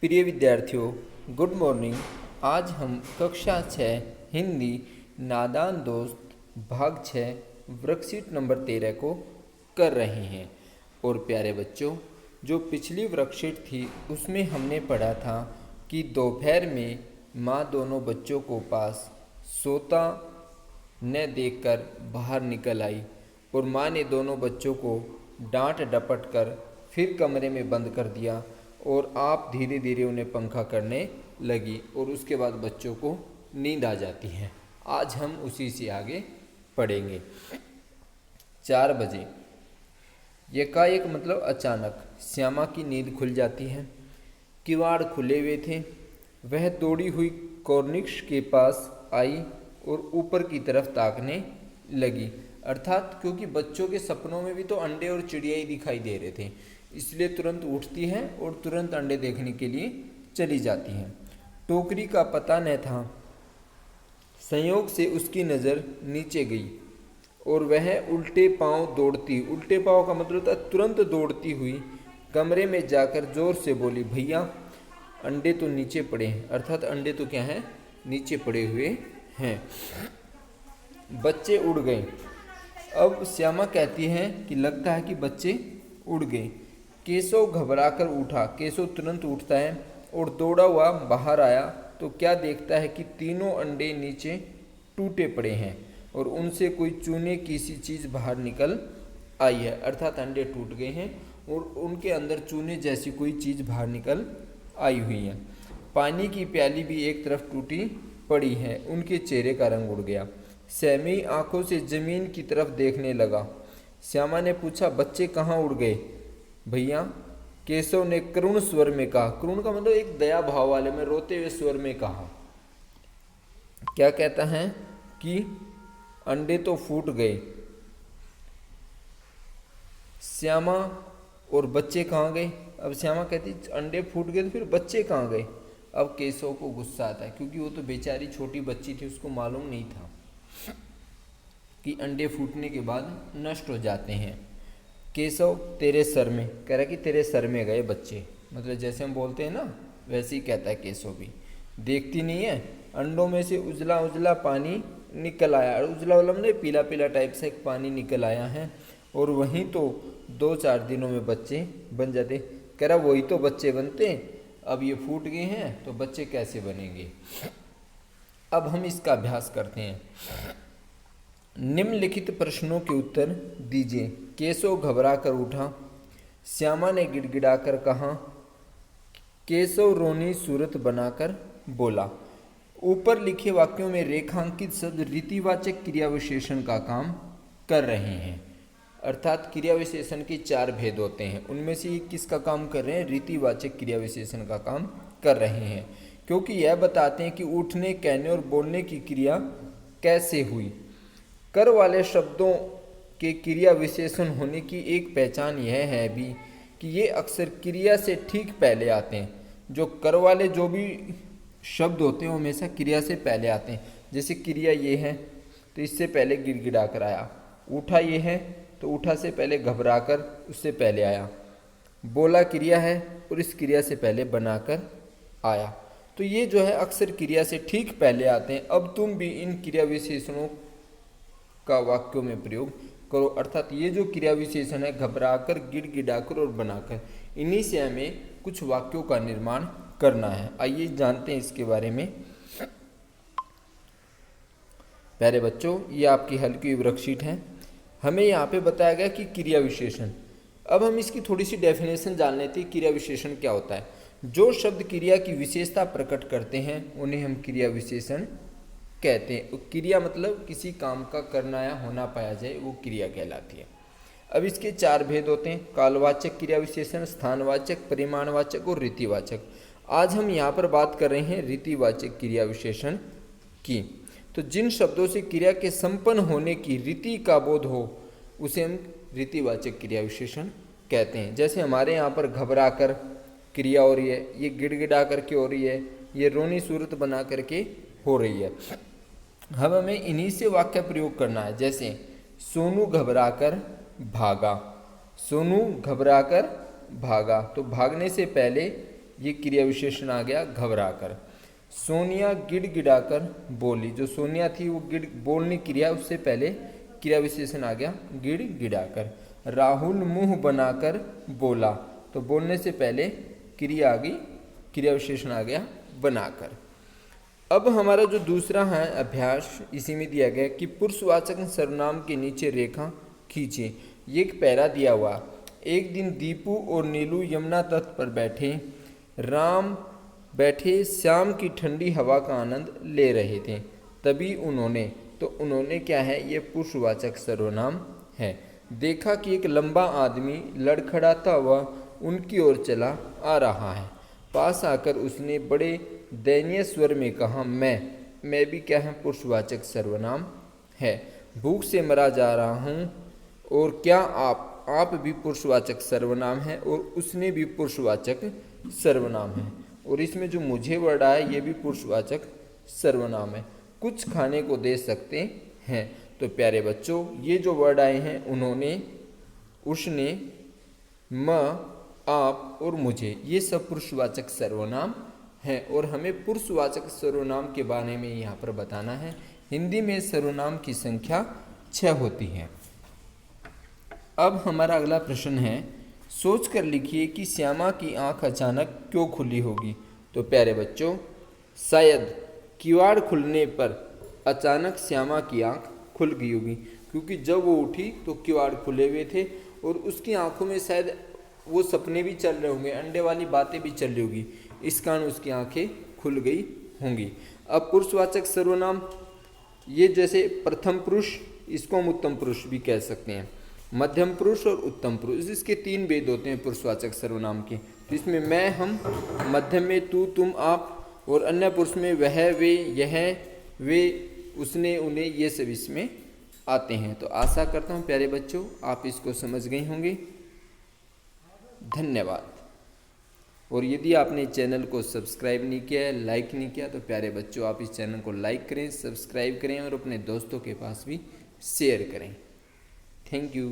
प्रिय विद्यार्थियों, good morning. आज हम कक्षा 6 हिंदी नादान दोस्त भाग 6 वर्कशीट नंबर 13 को कर रहे हैं। और प्यारे बच्चों, जो पिछली वर्कशीट थी उसमें हमने पढ़ा था कि दोपहर में माँ दोनों बच्चों को पास सोता न देखकर बाहर निकल आई और माँ ने दोनों बच्चों को डांट डपट कर फिर कमरे में बंद कर दिया और आप धीरे धीरे उन्हें पंखा करने लगी और उसके बाद बच्चों को नींद आ जाती है। आज हम उसी से आगे पढ़ेंगे। 4 बजे एकाएक मतलब अचानक श्यामा की नींद खुल जाती है। किवाड़ खुले हुए थे। वह दौड़ी हुई कॉर्निश के पास आई और ऊपर की तरफ ताकने लगी। अर्थात क्योंकि बच्चों के सपनों में भी तो अंडे और चिड़िया ही दिखाई दे रहे थे, इसलिए तुरंत उठती है और तुरंत अंडे देखने के लिए चली जाती है। टोकरी का पता न था। संयोग से उसकी नज़र नीचे गई और वह उल्टे पांव का मतलब था तुरंत दौड़ती हुई कमरे में जाकर जोर से बोली, भैया अंडे तो नीचे पड़े हैं। अर्थात अंडे तो क्या हैं, नीचे पड़े हुए हैं। बच्चे उड़ गए। अब श्यामा कहती है कि लगता है कि बच्चे उड़ गए। केशव घबराकर उठा। केशव तुरंत उठता है और दौड़ा हुआ बाहर आया तो क्या देखता है कि तीनों अंडे नीचे टूटे पड़े हैं और उनसे कोई चूने की सी चीज़ बाहर निकल आई है। अर्थात अंडे टूट गए हैं और उनके अंदर चूने जैसी कोई चीज़ बाहर निकल आई हुई है। पानी की प्याली भी एक तरफ टूटी पड़ी है। उनके चेहरे का रंग उड़ गया। सैमी आंखों से जमीन की तरफ देखने लगा। श्यामा ने पूछा, बच्चे कहाँ उड़ गए भैया? केशव ने करुण स्वर में कहा। करुण का मतलब एक दया भाव वाले में रोते हुए स्वर में कहा। क्या कहता है कि अंडे तो फूट गए। श्यामा और बच्चे कहाँ गए? अब श्यामा कहती अंडे फूट गए तो फिर बच्चे कहाँ गए? अब केशव को गुस्सा आता है क्योंकि वो तो बेचारी छोटी बच्ची थी, उसको मालूम नहीं था कि अंडे फूटने के बाद नष्ट हो जाते हैं। केशव तेरे सर में, कह रहा कि तेरे सर में गए बच्चे, मतलब जैसे हम बोलते हैं ना वैसे ही कहता है केशव भी। देखती नहीं है अंडों में से उजला उजला पानी निकल आया। उजला उजला मतलब पीला पीला टाइप से एक पानी निकल आया है और वहीं तो 2-4 दिनों में बच्चे बन जाते। कह रहा वही तो बच्चे बनते, अब ये फूट गए हैं तो बच्चे कैसे बनेंगे। अब हम इसका अभ्यास करते हैं। निम्नलिखित प्रश्नों के उत्तर दीजिए। केशव घबरा कर उठा। श्यामा ने गिड़गिड़ाकर कहा। केशव रोनी सूरत बनाकर बोला। ऊपर लिखे वाक्यों में रेखांकित शब्द रीतिवाचक क्रिया विशेषण का काम कर रहे हैं। अर्थात क्रिया विशेषण के 4 भेद होते हैं, उनमें से ये किसका काम कर रहे हैं? रीतिवाचक क्रिया विशेषण का काम कर रहे हैं, क्योंकि यह बताते हैं कि उठने, कहने और बोलने की क्रिया कैसे हुई। कर वाले शब्दों के क्रिया विशेषण होने की एक पहचान यह है भी कि ये अक्सर क्रिया से ठीक पहले आते हैं। जो कर वाले जो भी शब्द होते हैं वो हमेशा क्रिया से पहले आते हैं। जैसे क्रिया ये है तो इससे पहले गिड़गिड़ा कर आया। उठा ये है तो उठा से पहले घबरा कर उससे पहले आया। बोला क्रिया है और इस क्रिया से पहले बनाकर आया। तो ये जो है अक्सर क्रिया से ठीक पहले आते हैं। अब तुम भी इन क्रिया विशेषणों का वाक्यों में प्रयोग करो। अर्थात ये जो क्रिया विशेषण है घबराकर, गिड़गिड़ाकर और बनाकर, इन्हीं से हमें कुछ वाक्यों का निर्माण करना है। आइए जानते हैं इसके बारे में। प्यारे बच्चों, ये आपकी हल्की वर्कशीट है। हमें यहाँ पे बताया गया कि क्रिया विशेषण। अब हम इसकी थोड़ी सी डेफिनेशन जान लेते हैं। क्रिया विशेषण क्या होता है? जो शब्द क्रिया की विशेषता प्रकट करते हैं उन्हें हम क्रिया विशेषण कहते हैं। क्रिया मतलब किसी काम का करना या होना पाया जाए, वो क्रिया कहलाती है। अब इसके 4 भेद होते हैं। कालवाचक क्रिया विशेषण, स्थानवाचक, परिमाणवाचक और रीतिवाचक। आज हम यहाँ पर बात कर रहे हैं रीतिवाचक क्रिया विशेषण की। तो जिन शब्दों से क्रिया के संपन्न होने की रीति का बोध हो उसे हम रीतिवाचक क्रिया विशेषण कहते हैं। जैसे हमारे यहाँ पर घबरा कर क्रिया हो रही है, ये गिड़गिड़ा करके हो रही है, ये रोनी सूरत बना करके हो रही है। अब हमें इन्हीं से वाक्य प्रयोग करना है। जैसे सोनू घबराकर भागा। सोनू घबराकर भागा, तो भागने से पहले ये क्रिया विशेषण आ गया घबराकर। सोनिया गिड़गिड़ाकर बोली, जो सोनिया थी वो गिड़ बोलने क्रिया, उससे पहले क्रिया विशेषण आ गया गिड़गिड़ाकर। राहुल मुंह बनाकर बोला, तो बोलने से पहले क्रिया आ गई, क्रिया विशेषण आ गया बनाकर। अब हमारा जो दूसरा है अभ्यास, इसी में दिया गया कि पुरुषवाचक सर्वनाम के नीचे रेखा खींचे। ये एक पैरा दिया हुआ। एक दिन दीपू और नीलू यमुना तट पर बैठे राम बैठे श्याम की ठंडी हवा का आनंद ले रहे थे। तभी उन्होंने, तो उन्होंने क्या है, ये पुरुषवाचक सर्वनाम है। देखा कि एक लंबा आदमी लड़खड़ाता हुआ उनकी ओर चला आ रहा है। पास आकर उसने बड़े दयनीय स्वर में कहा, मैं भी क्या है, पुरुषवाचक सर्वनाम है। भूख से मरा जा रहा हूँ, और क्या आप भी पुरुषवाचक सर्वनाम है, और उसने भी पुरुषवाचक सर्वनाम है। और इसमें जो मुझे वर्ड आया ये भी पुरुषवाचक सर्वनाम है। कुछ खाने को दे सकते हैं। तो प्यारे बच्चों, ये जो वर्ड आए हैं उन्होंने, उसने, म, आप और मुझे, ये सब पुरुषवाचक सर्वनाम हैं। और हमें पुरुषवाचक सर्वनाम के बारे में यहाँ पर बताना है। हिंदी में सर्वनाम की संख्या 6 होती है। अब हमारा अगला प्रश्न है, सोच कर लिखिए कि श्यामा की आंख अचानक क्यों खुली होगी। तो प्यारे बच्चों, शायद किवाड़ खुलने पर अचानक श्यामा की आंख खुल गई होगी, क्योंकि जब वो उठी तो किवाड़ खुले हुए थे और उसकी आंखों में शायद वो सपने भी चल रहे होंगे, अंडे वाली बातें भी चल रही होगी, इस कारण उसकी आंखें खुल गई होंगी। अब पुरुषवाचक सर्वनाम, ये जैसे प्रथम पुरुष, इसको हम उत्तम पुरुष भी कह सकते हैं, मध्यम पुरुष और उत्तम पुरुष, इसके 3 भेद होते हैं पुरुषवाचक सर्वनाम के। तो इसमें मैं, हम, मध्यम में तू, तुम, आप, और अन्य पुरुष में वह, वे, यह, वे, उसने, उन्हें, ये सब इसमें आते हैं। तो आशा करता हूँ प्यारे बच्चों आप इसको समझ गए होंगे। धन्यवाद। और यदि आपने चैनल को सब्सक्राइब नहीं किया है, लाइक नहीं किया, तो प्यारे बच्चों आप इस चैनल को लाइक करें, सब्सक्राइब करें और अपने दोस्तों के पास भी शेयर करें। Thank you.